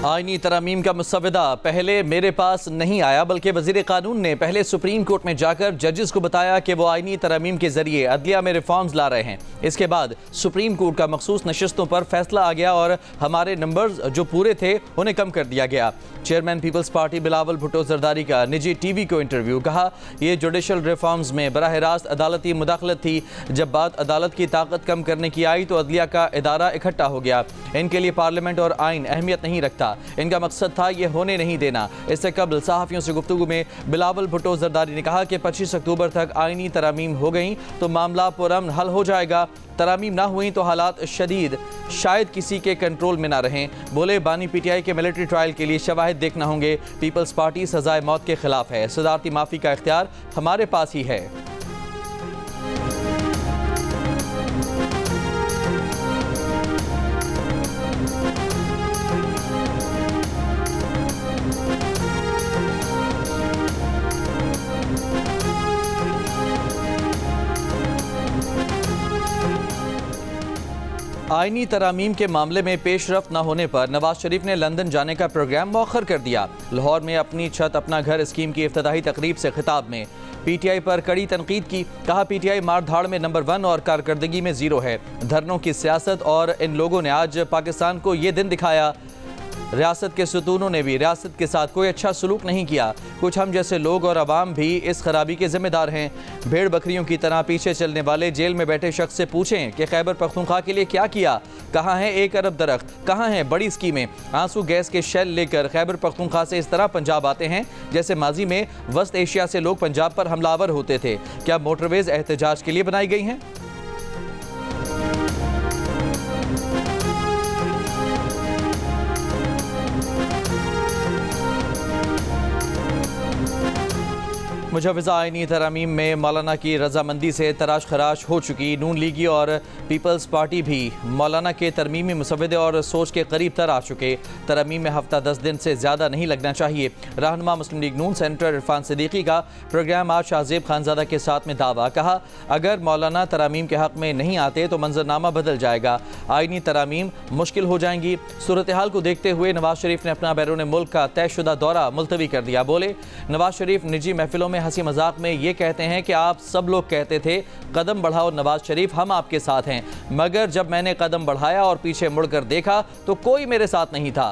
आईनी तरमीम का मुसव्वदा पहले मेरे पास नहीं आया, बल्कि वज़ीर कानून ने पहले सुप्रीम कोर्ट में जाकर जजेस को बताया कि वो आईनी तरमीम के जरिए अदलिया में रिफॉर्म्स ला रहे हैं। इसके बाद सुप्रीम कोर्ट का मखसूस नशिस्तों पर फैसला आ गया और हमारे नंबर्स जो पूरे थे उन्हें कम कर दिया गया। Chairman people's party Bilawal Bhutto Zardari का निजी टीवी को इंटरव्यू। कहा, ये जुडिशल रिफॉर्म्स में बराह रास्त अदालती मुदाखलत थी। जब बात अदालत की ताकत कम करने की आई तो अदलिया का इदारा इकट्ठा हो गया। इनके लिए पार्लियामेंट और आइन अहमियत नहीं रखता, इनका मकसद था ये होने नहीं देना। इससे कबल सहाफ़ियों से गुफ्तगू में बिलावल भुट्टो जरदारी ने कहा कि 25 अक्टूबर तक आईनी तरामीम हो गई तो मामला पुरअमन हल हो जाएगा। तरामीम ना हुई तो हालात शदीद शायद किसी के कंट्रोल में ना रहें। बोले, बानी पीटीआई के मिलिट्री ट्रायल के लिए शवाहिद देखना होंगे। पीपल्स पार्टी सजाए मौत के खिलाफ है। सदारती माफ़ी का इख्तियार हमारे पास ही है। आईनी तरामीम के मामले में पेशरफ्त न होने पर नवाज शरीफ ने लंदन जाने का प्रोग्राम मौखर कर दिया। लाहौर में अपनी छत अपना घर स्कीम की इफ्तिताही तकरीब से खिताब में पीटीआई पर कड़ी तनकीद की। कहा, पीटीआई मारधाड़ में नंबर 1 और कारकर्दगी में 0 है। धरनों की सियासत और इन लोगों ने आज पाकिस्तान को ये दिन दिखाया। रियासत के सुतूनों ने भी रियासत के साथ कोई अच्छा सलूक नहीं किया। कुछ हम जैसे लोग और अवाम भी इस खराबी के जिम्मेदार हैं। भेड़ बकरियों की तरह पीछे चलने वाले जेल में बैठे शख्स से पूछें कि खैबर पख्तूनख्वा के लिए क्या किया। कहाँ है 1 अरब दरख्त, कहाँ हैं बड़ी स्कीमें। आंसू गैस के शेल लेकर खैबर पख्तूनख्वा से इस तरह पंजाब आते हैं जैसे माजी में वस्त एशिया से लोग पंजाब पर हमलावर होते थे। क्या मोटरवेज एहतजाज के लिए बनाई गई हैं? मुजव्वज़ा आईनी तरामीम में मौलाना की रजामंदी से तराश खराश हो चुकी। नून लीगी और पीपल्स पार्टी भी मौलाना के तरमीमी मुसव्वदे और सोच के करीब तर आ चुके। तरमीम में हफ्ता 10 दिन से ज़्यादा नहीं लगना चाहिए। रहनुमा मुस्लिम लीग नून सेनेटर इरफान सिद्दीकी का प्रोग्राम आज शाहजेब खानजादा के साथ में दावा। कहा, अगर मौलाना तरामीम के हक़ में नहीं आते तो मंजरनामा बदल जाएगा, आईनी तरामीम मुश्किल हो जाएंगी। सूरत हाल को देखते हुए नवाज शरीफ ने अपना बैरून मुल्क का तयशुदा दौरा मुलतवी कर दिया। बोले, नवाज शरीफ निजी महफिलों में हंसी मजाक में ये कहते हैं कि आप सब लोग कहते थे कदम बढ़ाओ नवाज शरीफ, हम आपके साथ हैं, मगर जब मैंने कदम बढ़ाया और पीछे मुड़कर देखा तो कोई मेरे साथ नहीं था।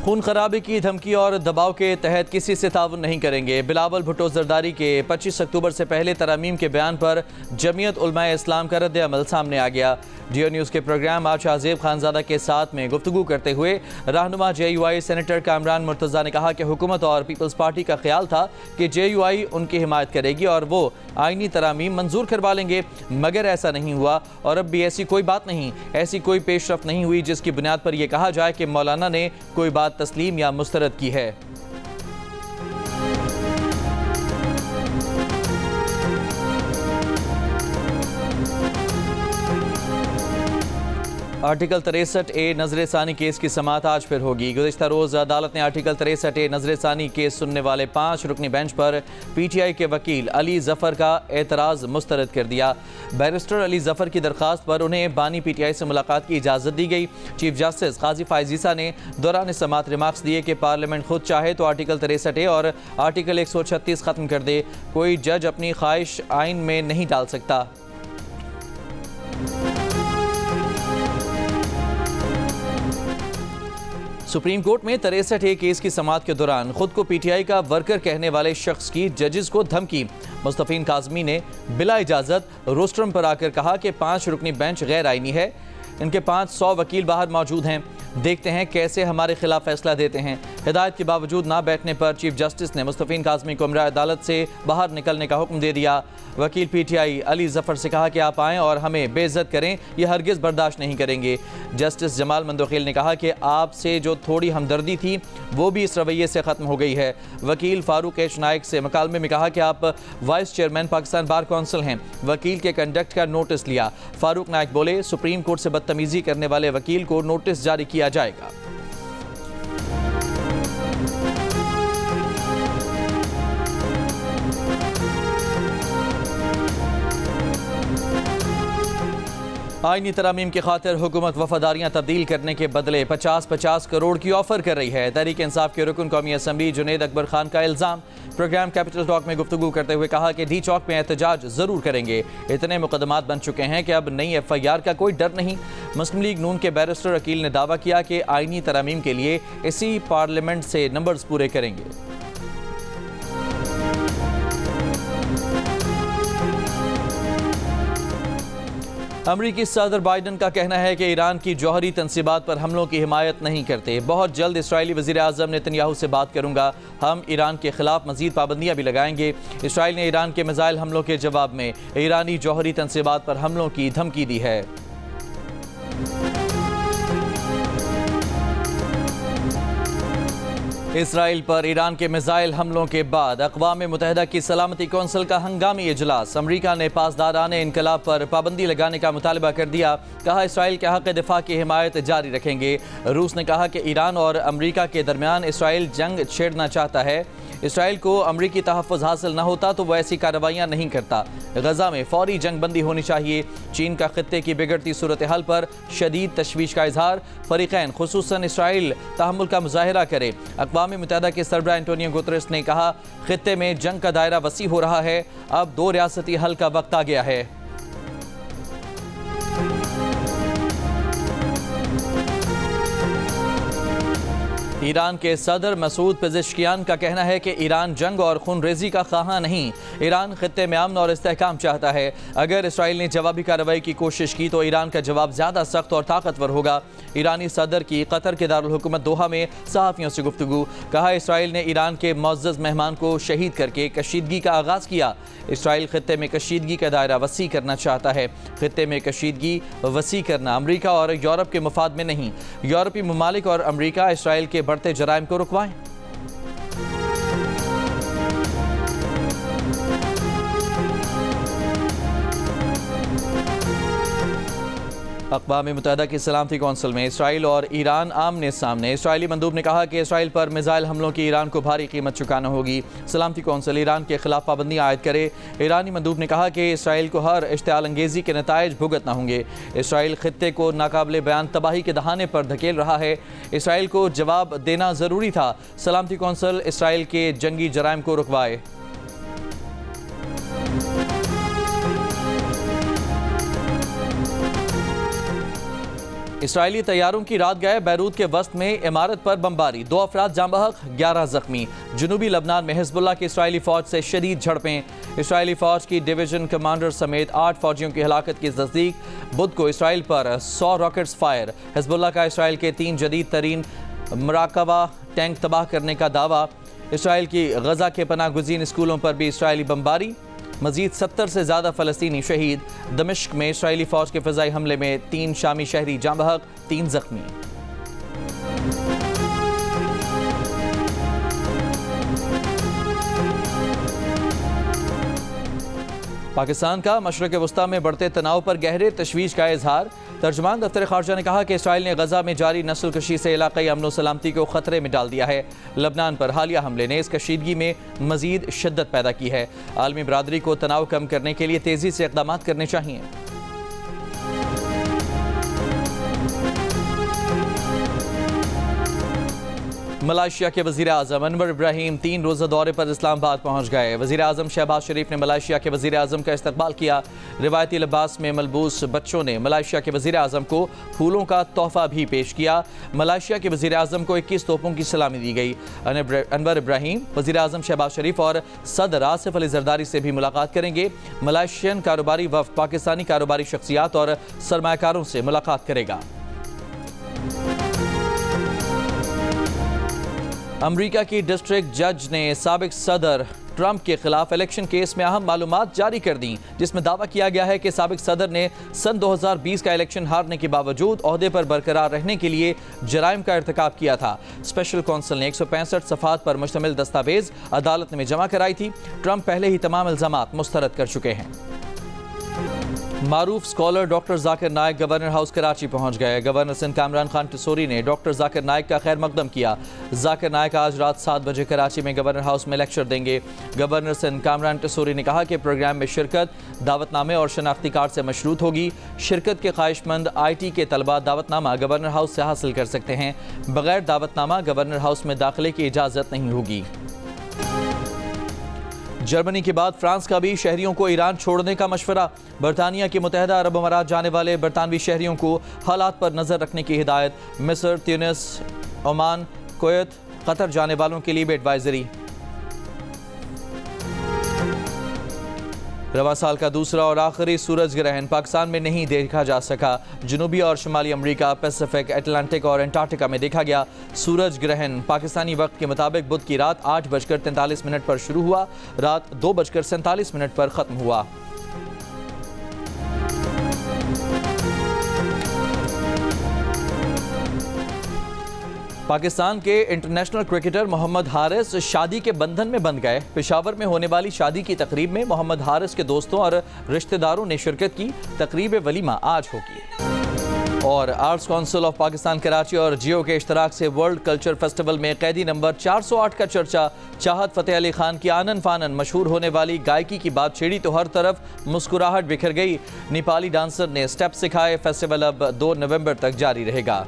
खून खराबे की धमकी और दबाव के तहत किसी से ताउन नहीं करेंगे। बिलावल भुट्टो जरदारी के 25 अक्टूबर से पहले तरामीम के बयान पर जमीयत उलमाए इस्लाम का रद्द अमल सामने आ गया। जियो न्यूज़ के प्रोग्राम आज शाहजेब खानजादा के साथ में गुफ्तगू करते हुए रहनुमा JUI सेनेटर कामरान मुर्तज़ा ने कहा कि हुकूमत और पीपल्स पार्टी का ख्याल था कि JUI उनकी हिमायत करेगी और वो आईनी तरामीम मंजूर करवा लेंगे, मगर ऐसा नहीं हुआ और अब भी ऐसी कोई बात नहीं, ऐसी कोई पेशरफ्त नहीं हुई जिसकी बुनियाद पर यह कहा जाए कि मौलाना ने कोई बात तस्लीम या मुस्तरद की है। आर्टिकल 63A नजर-ए-सानी केस की समाअत आज फिर होगी। गुज़िश्ता रोज़ अदालत ने आर्टिकल 63A नजर-ए-सानी केस सुनने वाले 5 रुकनी बेंच पर PTI के वकील अली जफ़र का एतराज़ मुस्तरद कर दिया। बैरिस्टर अली जफ़र की दरख्वास्त पर उन्हें बानी PTI से मुलाकात की इजाज़त दी गई। चीफ जस्टिस काजी फ़ाइज़ ईसा ने दौरान समाअत रिमार्क्स दिए कि पार्लियामेंट खुद चाहे तो आर्टिकल 63A और आर्टिकल 136 ख़त्म कर दे, कोई जज अपनी ख्वाहिश आइन में नहीं डाल सकता। सुप्रीम कोर्ट में 63A केस की समाअत के दौरान खुद को PTI का वर्कर कहने वाले शख्स की जजेस को धमकी। मुस्तफ़ीन काज़मी ने बिला इजाज़त रोस्ट्रम पर आकर कहा कि 5 रुकनी बेंच गैर आईनी है, इनके 500 वकील बाहर मौजूद हैं, देखते हैं कैसे हमारे खिलाफ फैसला देते हैं। हिदायत के बावजूद ना बैठने पर चीफ जस्टिस ने मुस्तफ़ीन काज़मी को उम्रा अदालत से बाहर निकलने का हुक्म दे दिया। वकील PTI अली जफ़र से कहा कि आप आएँ और हमें बेइज्जत करें, यह हरगिज़ बर्दाश्त नहीं करेंगे। जस्टिस जमाल मंदोखिल ने कहा कि आपसे जो थोड़ी हमदर्दी थी वो भी इस रवैये से ख़त्म हो गई है। वकील फ़ारूक H नाइक से मुकालमे में कहा कि आप vice chairman Pakistan bar council हैं। वकील के कंडक्ट का नोटिस लिया। फ़ारूक नाइक बोले, सुप्रीम कोर्ट से बदतमीज़ी करने वाले वकील को नोटिस जारी किया जाएगा। आईनी तरामीम की खातिर हुकूमत वफादारियाँ तब्दील करने के बदले 50-50 करोड़ की ऑफर कर रही है। तहरीक इंसाफ के रुकन कौमी असम्बली जुनेद अकबर खान का इल्ज़ाम। प्रोग्राम कैपिटल टॉक में गुफ्तगू करते हुए कहा कि डी चौक में एहतजाज ज़रूर करेंगे। इतने मुकदमात बन चुके हैं कि अब नई FIR का कोई डर नहीं। मुस्लिम लीग नून के बैरिस्टर अकील ने दावा किया कि आईनी तरामीम के लिए इसी पार्लियामेंट से नंबर्स पूरे करेंगे। अमरीकी सदर बाइडन का कहना है कि ईरान की जौहरी तंसीबात पर हमलों की हिमायत नहीं करते। बहुत जल्द इसराइली वज़ीर आज़म नेतन्याहू से बात करूंगा। हम ईरान के खिलाफ मज़ीद पाबंदियां भी लगाएंगे। इसराइल ने ईरान के मिसाइल हमलों के जवाब में ईरानी जौहरी तंसीबात पर हमलों की धमकी दी है। इसराइल पर ईरान के मिसाइल हमलों के बाद अक़वाम मुत्तहिदा की सलामती कौंसिल का हंगामी इजलास। अमरीका ने पासदाराने इनकलाब पर पाबंदी लगाने का मुतालबा कर दिया। कहा इसराइल के हक़ दिफा की हिमायत जारी रखेंगे। रूस ने कहा कि ईरान और अमरीका के दरमियान इसराइल जंग छेड़ना चाहता है। इसराइल को अमरीकी तहफ़्फ़ुज़ हासिल न होता तो वह ऐसी कार्रवाइयाँ नहीं करता। गज़ा में फ़ौरी जंग बंदी होनी चाहिए। चीन का खित्ते की बिगड़ती सूरत हाल पर शदीद तशवीश का इजहार। फ़रीक़ैन खुसूसन इसराइल तहम्मुल का मुज़ाहिरा करे। अक़वाम मुत्तहिदा के सरबराह एंटोनियो गुतरेस ने कहा खित्ते में जंग का दायरा वसी हो रहा है। अब 2 रियासती हल का वक्त आ गया है। ईरान के सदर मसूद पेज़ेश्कियान का कहना है कि ईरान जंग और खून रेजी का ख्वाह नहीं। ईरान खित्ते में अमन और इस्तेहकाम चाहता है। अगर इसराइल ने जवाबी कार्रवाई की कोशिश की तो ईरान का जवाब ज़्यादा सख्त और ताकतवर होगा। ईरानी सदर की कतर के दारुल हुकूमत दोहा में सहाफ़ियों से गुफ्तगू। कहा इसराइल ने ईरान के मुअज़्ज़ज़ मेहमान को शहीद करके कशीदगी का आगाज़ किया। इसराइल खित्ते में कशीदगी का दायरा वसी करना चाहता है। खित्ते में कशीदगी वसी करना अमरीका और यूरोप के मफाद में नहीं। यूरोपीय ममालिक और अमरीका इसराइल के बढ़ते जराइम को रुकवाएं। अक़वाम मुत्तहिदा की सलामती कौंसिल में इसराइल और ईरान आमने सामने। इसराइली मंदूब ने कहा कि इसराइल पर मिसाइल हमलों की ईरान को भारी कीमत चुकाना होगी। सलामती कौंसिल ईरान के खिलाफ पाबंदियाँ आयद करे। ईरानी मंदूब ने कहा कि इसराइल को हर इश्तिआल अंगेज़ी के नताइज भुगतना होंगे। इसराइल खित्ते को नाकाबिले बयान तबाही के दहाने पर धकेल रहा है। इसराइल को जवाब देना ज़रूरी था। सलामती कौंसिल इसराइल के जंगी जराइम को रुकवाए। इसराइली तैयारों की रात गए बैरूत के वस्त में इमारत पर बमबारी। 2 अफराद जाँ बहक, 11 जख्मी। जनूबी लबनान में हिजबुल्लाह की इसराइली फ़ौज से शदीद झड़पें। इसराइली फ़ौज की डिवीज़न कमांडर समेत 8 फ़ौजियों की हलाकत की तस्दीक। बुध को इसराइल पर 100 रॉकेट्स फायर। हिजबुल्लाह का इसराइल के 3 जदीद तरीन मराकबा टैंक तबाह करने का दावा। इसराइल की गज़ा के पनाह गुज़ीन स्कूलों पर भी इसराइली बमबारी। मजीद 70 से ज़्यादा फ़लस्तीनी शहीद। दमिश्क में इसराइली फ़ौज के फ़िज़ाई हमले में 3 शामी शहरी जाँ बहक, 3 जख्मी। पाकिस्तान का मशरक़ वस्ता में बढ़ते तनाव पर गहरे तशवीश का इजहार। तर्जुमान दफ्तर ख़ारजा ने कहा कि इसराइल ने गज़ा में जारी नस्ल कशी से इलाक़ाई अमन और सलामती को ख़तरे में डाल दिया है। लबनान पर हालिया हमले ने इस कशीदगी में मज़ीद शिद्दत पैदा की है। आलमी बरादरी को तनाव कम करने के लिए तेज़ी से इक़दाम करने चाहिए। मलाइशिया के वज़ीर आज़म अनवर इब्राहीम 3 रोज़ा दौरे पर इस्लामाबाद पहुँच गए। वज़ीर आज़म शहबाज शरीफ ने मलाइशिया के वज़ीर आज़म का इस्तकबाल किया। रिवायती लिबास में मलबूस बच्चों ने मलाइशिया के वज़ीर आज़म को फूलों का तोहफ़ा भी पेश किया। मलाइशिया के वज़ीर आज़म को 21 तोपों की सलामी दी गई। अनवर इब्राहीम वज़ीर आज़म शहबाज शरीफ और सदर आसिफ अली जरदारी से भी मुलाकात करेंगे। मलाइशियन कारोबारी वफ़द पाकिस्तानी कारोबारी शख्सियात और सरमायाकारों से मुलाकात करेगा। अमरीका की डिस्ट्रिक्ट जज ने साबिक सदर ट्रंप के खिलाफ इलेक्शन केस में अहम मालूमात जारी कर दी, जिसमें दावा किया गया है कि साबिक सदर ने सन 2020 का इलेक्शन हारने के बावजूद ओहदे पर बरकरार रहने के लिए जराइम का इर्तिकाब किया था। स्पेशल कौंसिल ने 165 सफ़हात पर मुश्तमिल दस्तावेज अदालत में जमा कराई थी। ट्रंप पहले ही तमाम इल्ज़ामात मुस्तरद कर चुके हैं। मारूफ scholar doctor Zakir Naik governor house Karachi पहुंच गए। गवर्नर सिंध कामरान खान टिसोरी ने डॉक्टर जाकिर नाइक का खैर मकदम किया। जाकिर नाइक आज रात 7 बजे कराची में गवर्नर हाउस में लेक्चर देंगे। गवर्नर सिंध कामरान टिसोरी ने कहा कि प्रोग्राम में शिरकत दावतनामे और शनाख्ती कार्ड से मशरूत होगी। शिरकत के ख्वाहिशमंद IT के तलबा दावतनामा गवर्नर हाउस से हासिल कर सकते हैं। बगैर दावतनामा गवर्नर हाउस में दाखिले की इजाज़त नहीं होगी। जर्मनी के बाद फ्रांस का भी शहरियों को ईरान छोड़ने का मशवरा। बरतानिया के मुत्तहिदा अरब अमारात जाने वाले बरतानवी शहरियों को हालात पर नज़र रखने की हिदायत। मिस्र, ट्यूनिस, ओमान, कुवैत, कतर जाने वालों के लिए भी एडवाइजरी। रवा साल का दूसरा और आखिरी सूरज ग्रहण पाकिस्तान में नहीं देखा जा सका। जनूबी और शुमाली अमेरिका, पैसिफिक, अटलांटिक और अंटार्कटिका में देखा गया। सूरज ग्रहण पाकिस्तानी वक्त के मुताबिक बुध की रात 8:43 पर शुरू हुआ, रात 2:47 पर ख़त्म हुआ। पाकिस्तान के इंटरनेशनल क्रिकेटर मोहम्मद हारिस शादी के बंधन में बंध गए। पेशावर में होने वाली शादी की तकरीब में मोहम्मद हारिस के दोस्तों और रिश्तेदारों ने शिरकत की। तकरीब वलीमा आज होगी। और arts council of Pakistan Karachi और जियो के इश्तराक से वर्ल्ड कल्चर फेस्टिवल में कैदी नंबर 408 का चर्चा। चाहत फ़तेह अली खान की आनन फानन मशहूर होने वाली गायकी की बात छेड़ी तो हर तरफ मुस्कुराहट बिखर गई। नेपाली डांसर ने स्टेप सिखाए। फेस्टिवल अब 2 नवंबर तक जारी रहेगा।